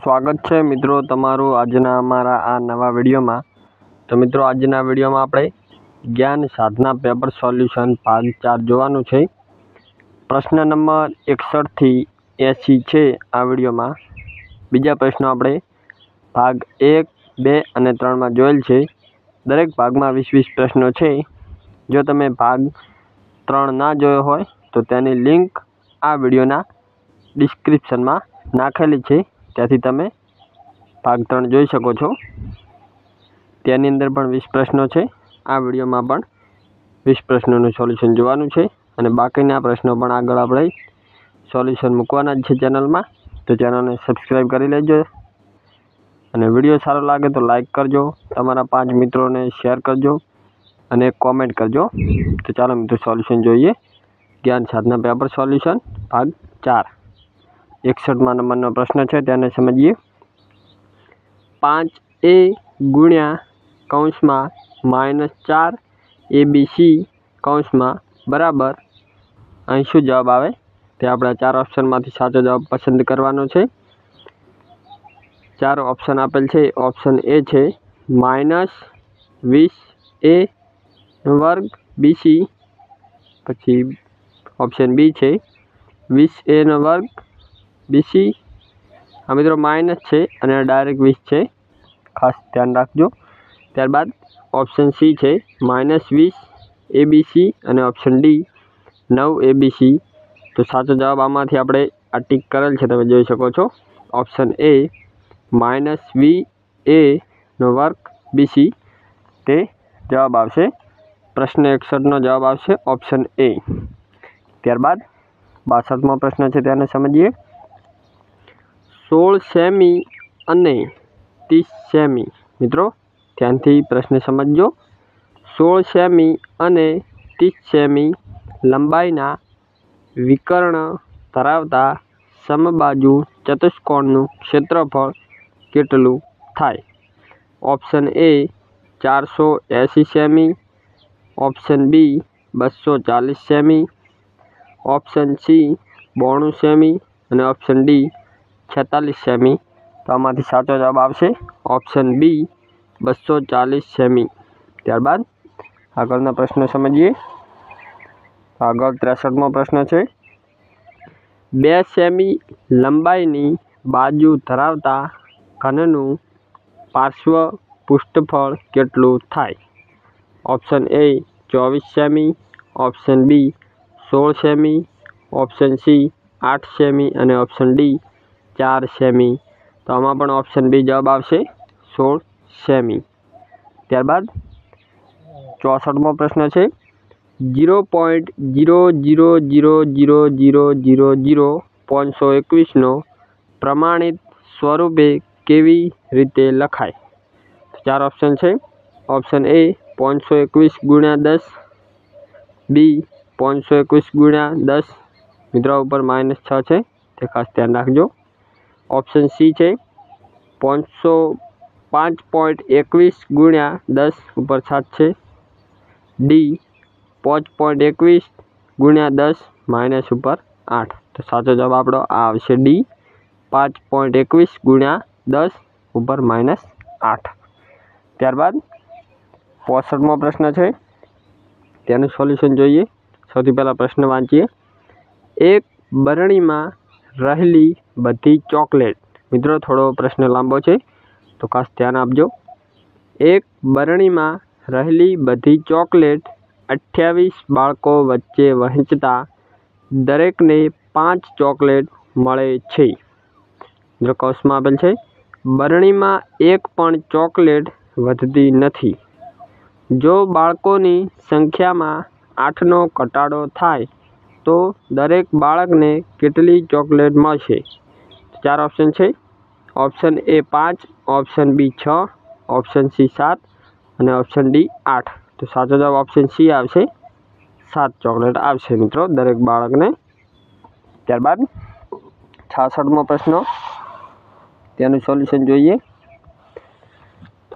स्वागत है मित्रों तमारू आजना अमारा आ नवा विडियो में। तो मित्रों आजना विडियो में आपणे ज्ञान साधना पेपर सोल्यूशन भाग 4 जोवानुं छे। प्रश्न नंबर 61 थी 80 छे आ विडियो में। बीजा प्रश्न आपणे भाग 1, 2 और 3 में जोयेल छे। दरेक भाग में 20-20 प्रश्नों छे। जो तमे भाग 3 ना जोयो होय तो तेनी लिंक आ विडियोना डिस्क्रिप्शन में नाखेली छे, त्याथी तमे भाग 3 जोई शको छो। तेनी अंदर पण 20 प्रश्नों छे। आ विडियो में पण 20 प्रश्नों सोल्यूशन जोवानुं छे अने बाकीना प्रश्नों पण आगळ आपणे सोल्यूशन मूकवाना छे चेनल में। तो चेनल ने सब्सक्राइब करी लेजो अने विडियो सारो लागे तो लाइक करजो, तमारा 5 मित्रों ने शेर करजो अने कॉमेंट करजो। तो चलो मित्रों सोल्यूशन जोईए। ज्ञान साधना पेपर सोल्यूशन भाग 4 61 नंबर प्रश्न है तेने समझिए। 5a गुण्या कौंस में -4 ABC कौंस में बराबर अहीं शुं जवाब आवे ते आपणे 4 ऑप्शन में साचो जवाब पसंद करवानो छे। 4 ऑप्शन आपेल छे। ऑप्शन ए छे -20a वर्ग BC, पछी ऑप्शन बी छे 20a वर्ग BC। आ मित्रों माइनस है और डायरेक्ट 20 है, खास ध्यान रखो। त्यारबाद ऑप्शन सी है -20 ABC और ऑप्शन डी 9 ABC। तो साचो जवाब आमां थी आपणे आ टीक करेल है, तमे जोई शको छो। ऑप्शन ए -20a वर्ग BC ते जवाब आवशे। प्रश्न 61 नो जवाब आवशे ऑप्शन ए। त्यारबाद 62मो प्रश्न है तेने समझिए। 16 सेमी अने 30 सेमी, मित्रों ध्यानथी प्रश्न समझो। 16 सेमी अने 30 सेमी लंबाईना विकर्ण धरावता समबाजु चतुष्कोणनुं क्षेत्रफळ केटलुं थाय? ऑप्शन ए 480 सेमी, ऑप्शन बी 240 सेमी, ऑप्शन सी 92 सेमी और ऑप्शन डी 46 सेमी। तो आमांथी साचो जवाब आवशे ऑप्शन बी 240 सेमी। त्यारबाद आगळना प्रश्न समझिए। आगळ 63मो प्रश्न है। 2 सेमी लंबाईनी बाजू धरावता घननुं पार्श्व पृष्ठफळ केटलुं थाय? ऑप्शन ए 24 सेमी, ऑप्शन बी 16 सेमी, ऑप्शन सी 8 सेमी और ऑप्शन डी 4 सेमी। तो आमां पण ऑप्शन बी जवाब आवशे 16 सेमी। त्यारबाद 64मो प्रश्न है। 0.000000.521 नो प्रमाणित स्वरूपे केवी रीते लखाय? 4 ऑप्शन है। ऑप्शन ए 521 गुण्या 10, बी 521 गुण्या 10, मित्रों ऊपर -6 है, ते खास ध्यान रखो। ऑप्शन सी है 5.21 गुण्या 10 ऊपर 7 है, डी 5.21 गुण्या 10 माइनस ऊपर 8। तो साचो जवाब आपणो आ आवशे डी 5.21 गुण्या 10 ऊपर -8। त्यारबाद 65मो प्रश्न है तेनुं सोल्यूशन जोईए। सौथी पहला प्रश्न वांचीए। एक बरणी में रहेली बधी चॉकलेट, मित्रों थोड़ो प्रश्न लांबो है तो खास ध्यान आपजो। एक बरणी में रहेली बधी चॉकलेट 28 बाळको वच्चे वहेंचता दरेक ने 5 चॉकलेट मळे छे। जो कौंस में आपेल छे बरणी में एक पण चॉकलेट वधती नथी। जो बाळकोनी संख्या में 8 नो घटाडो थाय तो दरेक बाळक ने केटली चॉकलेट मळशे? 4 ऑप्शन है। Option A 5, option B 6, option C 7 और ऑप्शन डी 8। तो साचो जवाब ऑप्शन सी आवशे 7 चॉकलेट आवशे मित्रों दरेक बाळक ने। त्यारबाद 66मो प्रश्न तेनुं सोल्यूशन जोईए।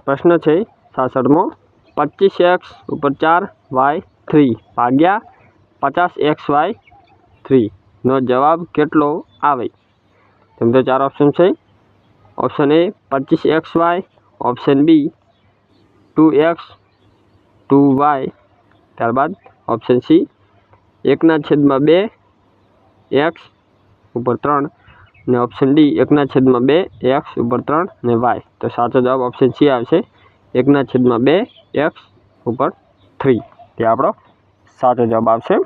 प्रश्न है 66मो। 25x ऊपर 4y3 भाग्या 50xy3 नो जवाब केटलो आवे? तो 4 ऑप्शन है। ऑप्शन ए 25xy, option B 2x 2y, ત્યારબાદ ઓપ્શન સી 1/2 x ઉપર 3 અને ઓપ્શન ડી 1/2 x ઉપર 3 અને y। તો સાચો જવાબ ઓપ્શન સી આવશે 1/2 x ઉપર 3। તે આપણો સાચો જવાબ આવશે।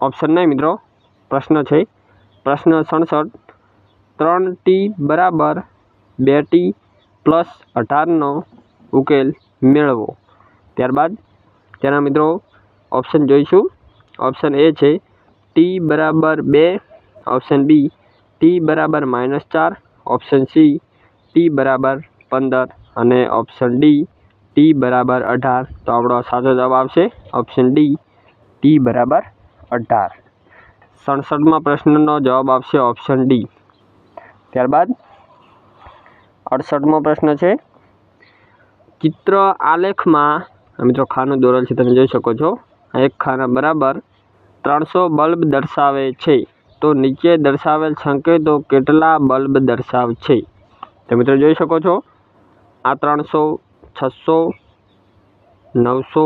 ઓપ્શન નહીં મિત્રો, પ્રશ્ન છે પ્રશ્ન 67, 3t બરાબર 2t પ્લસ 18નો ઉકેલ મેળવો। ત્યારબાદ તેના મિત્રો ઓપ્શન જોઈશું। ઓપ્શન એ છે t બરાબર 2, ઓપ્શન બી t બરાબર -4, ઓપ્શન સી t બરાબર 15 અને ઓપ્શન ડી t બરાબર 18। તો આપણો સાચો જવાબ આવશે ઓપ્શન ડી t બરાબર 18। 67માં પ્રશ્નનો જવાબ આવશે ઓપ્શન ડી। ત્યારબાદ 68મો પ્રશ્ન છે ચિત્ર આલેખમાં મિત્રો ખાનું દોરેલ છે, તમે જોઈ શકો છો। એક ખાના બરાબર 300 બલ્બ દર્શાવે છે, તો નીચે દર્શાવેલ સંકેતો કેટલા બલ્બ દર્શાવે છે? તો મિત્રો જોઈ શકો છો આ 300, 600, 900,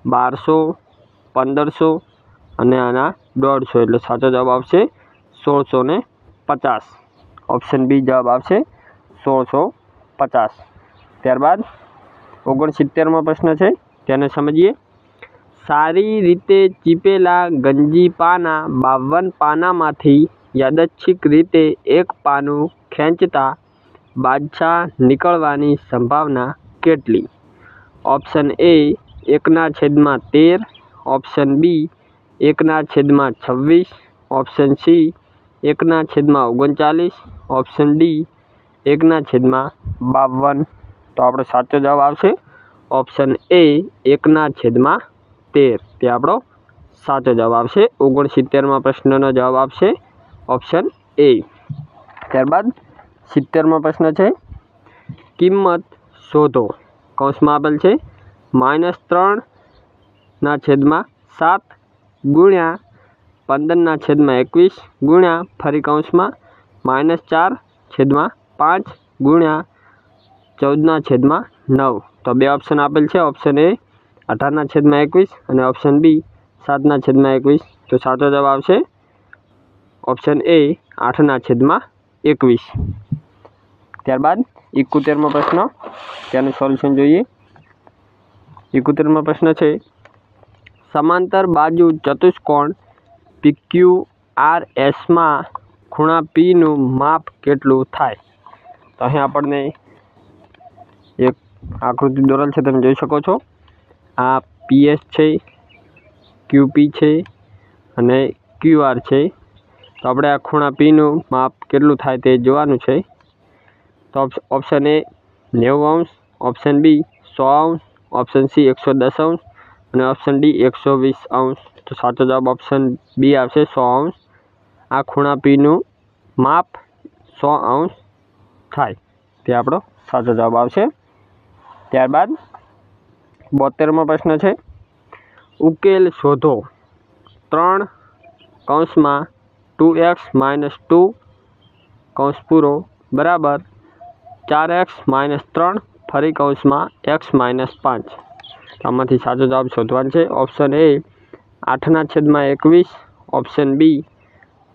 1200, 1500 અને આના 150, એટલે સાચો જવાબ આવશે 1650। ઓપ્શન બી જવાબ આવશે 1650। ત્યારબાદ 69મો પ્રશ્ન છે, તેને સમજીએ। સારી રીતે ચીપેલા ગંજીપાના 52 પાનામાંથી યાદચ્છિક રીતે એક પાનું ખેંચતા બાદશાહ નીકળવાની સંભાવના કેટલી? Option A 1/13, option B 1/26, option C 1/39, option D 1/52। તો આપણો સાચો જવાબ આવશે ઓપ્શન એ 1/13। તે આપણો સાચો જવાબ આવશે। 69મા પ્રશ્નનો જવાબ આવશે ઓપ્શન એ। ત્યારબાદ 70મો પ્રશ્ન છે કિંમત શોધો। કૌંસમાં આપેલ છે -3/7 ગુણ્યા 15/21 ગુણ્યા ફરી કૌંસમાં -4/5 ગુણ્યા 14/9। તો બે ઓપ્શન આપેલ છે, ઓપ્શન એ 18/21 અને ઓપ્શન બી 7/21। તો સાચો જવાબ આવશે ઓપ્શન એ 8/21। ત્યારબાદ 71મો પ્રશ્ન, તેનું સોલ્યુશન જોઈએ। 71મો પ્રશ્ન છે સમાંતર બાજુ ચતુષ્કોણ PQRSમાં ખૂણા Pનું માપ કેટલું થાય? તો અહીં આપણને એક આકૃતિ દોરેલ છે, તમે જોઈ શકો છો। આ PS છે, QP છે અને QR છે। તો આપણે આ ખૂણા Pનું માપ કેટલું થાય તે જોવાનું છે। તો option A 90°, option B 100°, option C 110° અને ઓપ્શન ડી 120°। તો સાચો જવાબ ઓપ્શન બી આવશે 100°। આ ખૂણા Pનું માપ 100° થાય, તે આપણો સાચો જવાબ આવશે। ત્યારબાદ 72મો પ્રશ્ન છે ઉકેલ શોધો। 3(2x - 2 કૌંસ પૂરો બરાબર 4x - 3 ફરી કૌંસમાં x - 5। આમાંથી સાચો જવાબ શોધવાનો છે। Option A 8/21, option B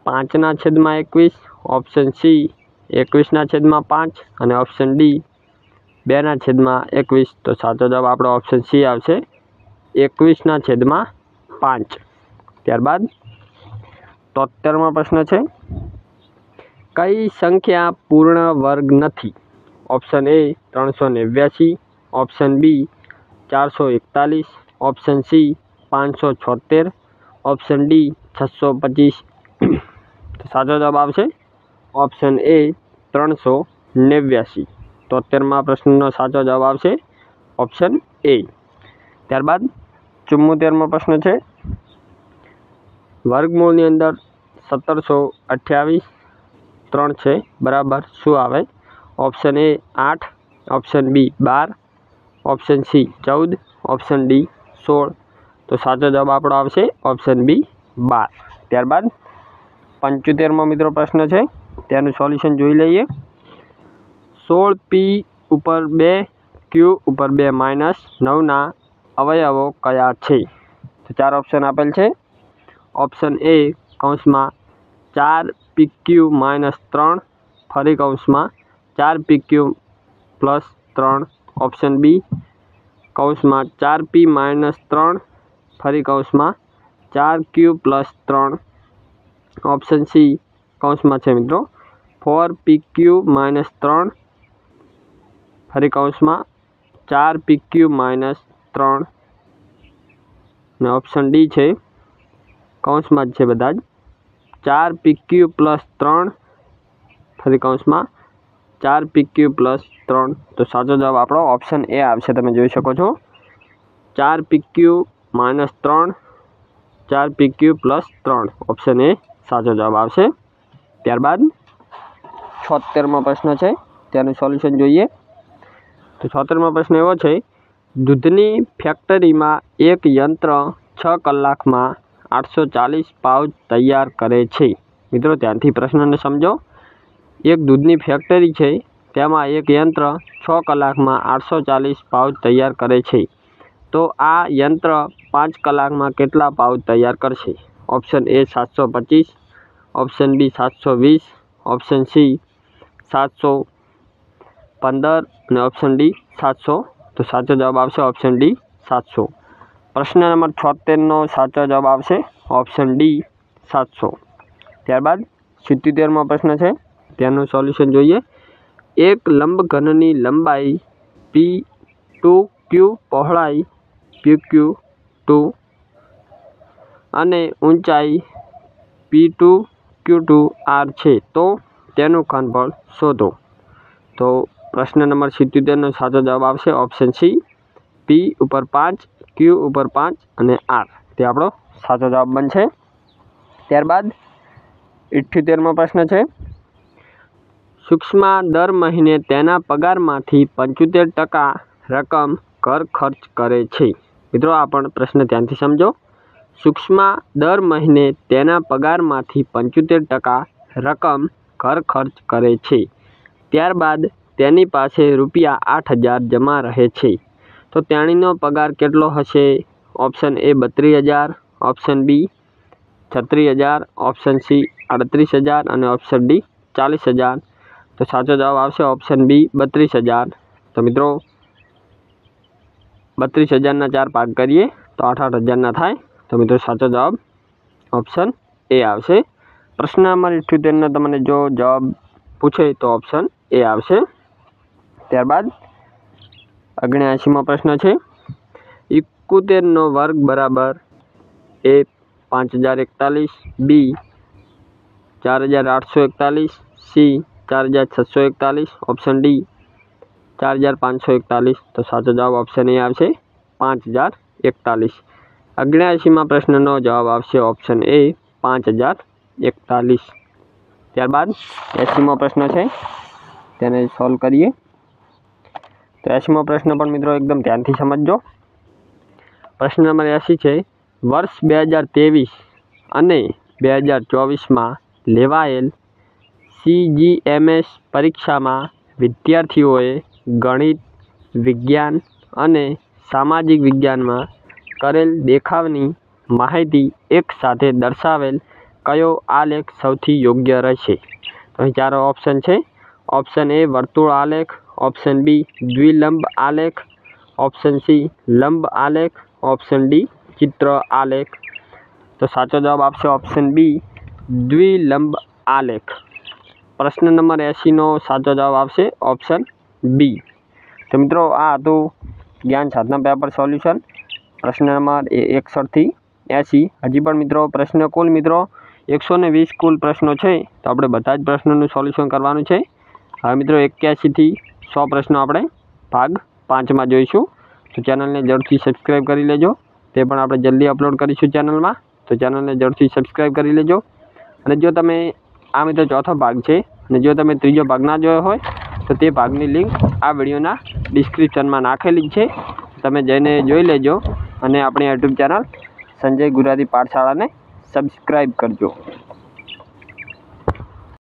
5/21, option C 21/5 અને ઓપ્શન ડી 2/21। તો સાચો જવાબ આપણો ઓપ્શન સી આવશે 21/5। ત્યારબાદ 73મો પ્રશ્ન છે કઈ સંખ્યા પૂર્ણ વર્ગ નથી? Option A 389, option B 441, option C 576, option D 625। તો સાચો જવાબ આવશે ઓપ્શન એ 389। 73મા પ્રશ્નનો સાચો જવાબ આવશે ઓપ્શન એ। ત્યારબાદ 74મો પ્રશ્ન છે વર્ગમૂળની અંદર 1728 3 છે બરાબર શું આવે? Option A 8, option B 12, option C 14, option D 16। તો સાચો જવાબ આપણો આવશે ઓપ્શન બી 12। ત્યારબાદ 75મો મિત્રો પ્રશ્ન છે તેનું સોલ્યુશન જોઈ લઈએ. 16p ઉપર 2 q ઉપર 2 માઇનસ 9ના અવયવો કયા છે? તો 4 ઓપ્શન આપેલ છે. ઓપ્શન એ કૌંસમાં 4pq માઇનસ 3 ફરી કૌંસમાં 4pq પ્લસ 3. ઓપ્શન બી કૌંસમાં 4p માઇનસ 3 ફરી કૌંસમાં 4q પ્લસ 3. ઓપ્શન સી કૌંસમાં છે મિત્રો 4pq માઇનસ 3 ફરી કૌંસમાં 4pq માઇનસ 3. ને ઓપ્શન ડી છે કૌંસમાં જ છે બધા જ 4pq પ્લસ 3 ફરી કૌંસમાં 4pq પ્લસ 3. તો સાચો જવાબ આપણો ઓપ્શન એ આવશે. તમે જોઈ શકો છો 4pq minus 3 4pq plus 3. Option A સાચો જવાબ આવશે. ત્યારબાદ 76મો પ્રશ્ન છે, તેનું સોલ્યુશન જોઈએ. તો 76મો પ્રશ્ન એવો છે, દૂધની ફેક્ટરીમાં એક યંત્ર 6 કલાકમાં 840 પાઉચ તૈયાર કરે છે. મિત્રો ધ્યાનથી પ્રશ્નને સમજો. એક દૂધની ફેક્ટરી છે, તેમાં એક યંત્ર 6 કલાકમાં 840 પાઉચ તૈયાર કરે છે. તો આ યંત્ર 5 કલાકમાં કેટલા પાઉચ તૈયાર કરશે? Option A 725, option B 720, option C 715 અને ઓપ્શન ડી 700. તો સાચો જવાબ આવશે ઓપ્શન ડી 700. પ્રશ્ન નંબર 76નો સાચો જવાબ આવશે ઓપ્શન ડી 700. ત્યારબાદ 77મો પ્રશ્ન છે, તેનું સોલ્યુશન જોઈએ. એક લંબઘનની લંબાઈ p2q પહોળાઈ pq2 અને ઊંચાઈ p2q2r છે. તો તેનું ઘનફળ શોધો. તો પ્રશ્ન નંબર 77નો સાચો જવાબ આવશે ઓપ્શન સી p ઉપર 5 q ઉપર 5 અને r. તે આપણો સાચો જવાબ બનશે. ત્યારબાદ 78મો પ્રશ્ન છે, સુષ્મા દર મહિને તેના પગારમાંથી 75% રકમ ઘર ખર્ચ કરે છે. મિત્રો આ પણ પ્રશ્ન ધ્યાનથી સમજો. સુષ્મા દર મહિને તેના પગારમાંથી 75% રકમ ઘર ખર્ચ કરે છે. ત્યારબાદ તેની પાસે ₹8,000 જમા રહે છે. તો તેણીનો પગાર કેટલો હશે? Option A 32,000, option B 36,000, option C 38,000 અને ઓપ્શન ડી 40,000. તો સાચો જવાબ આવશે ઓપ્શન બી 32,000. તો મિત્રો 32,000ના 4 ભાગ કરીએ તો 8,000ના થાય. તો મિત્રો સાચો જવાબ ઓપ્શન એ આવશે. પ્રશ્ન નંબર 78નો તમને જો જવાબ પૂછે તો ઓપ્શન એ આવશે. ત્યારબાદ 79મો પ્રશ્ન છે, 71નો વર્ગ બરાબર એ 5,041, બી 4,841, સી 4,641, ઓપ્શન ડી 4,541. તો સાચો જવાબ ઓપ્શન એ આવશે 5,041. 79મા પ્રશ્નનો જવાબ આવશે ઓપ્શન એ 5,041. ત્યારબાદ 80મો પ્રશ્ન છે, તેને સોલ્વ કરીએ. તો 80મો પ્રશ્ન પણ મિત્રો એકદમ ધ્યાનથી સમજજો. પ્રશ્ન નંબર 80 છે, વર્ષ 2023 અને 2024માં લેવાયેલ CGMS પરીક્ષામાં વિદ્યાર્થીઓએ ગણિત, વિજ્ઞાન અને સામાજિક વિજ્ઞાનમાં કરેલ દેખાવની માહિતી એક સાથે દર્શાવેલ કયો આલેખ સૌથી યોગ્ય રહેશે? તો અહીં 4 ઓપ્શન છે. ઓપ્શન એ વર્તુળ આલેખ, ઓપ્શન બી દ્વિલંબ આલેખ, ઓપ્શન સી લંબ આલેખ, ઓપ્શન ડી ચિત્ર આલેખ. તો સાચો જવાબ આપશે ઓપ્શન બી દ્વિલંબ આલેખ. પ્રશ્ન નંબર 80નો સાચો જવાબ આવશે ઓપ્શન બી. તો મિત્રો આ હતું જ્ઞાન સાધના પેપર સોલ્યુશન પ્રશ્ન નંબર 61 થી 80. હજી પણ મિત્રો પ્રશ્ન કુલ મિત્રો 120 કુલ પ્રશ્નો છે. તો આપણે બધા જ પ્રશ્નોનું સોલ્યુશન કરવાનું છે. હવે મિત્રો 81 થી 100 પ્રશ્નો આપણે ભાગ 5માં જોઈશું. તો ચેનલને જરૂરથી સબસ્ક્રાઈબ કરી લેજો. તે પણ આપણે જલ્દી અપલોડ કરીશું ચેનલમાં. તો ચેનલને જરૂરથી સબસ્ક્રાઈબ કરી લેજો. અને જો તમે આ મિત્રો ચોથો ભાગ છે અને જો તમે ત્રીજો ભાગ ના જોયો હોય તો તે ભાગની લિંક આ વિડીયોના ડિસ્ક્રિપ્શનમાં નાખેલી છે. તમે જઈને જોઈ લેજો અને આપણી યુટ્યુબ ચેનલ સંજય ગુજરાતી પાઠશાળાને સબસ્ક્રાઈબ કરજો.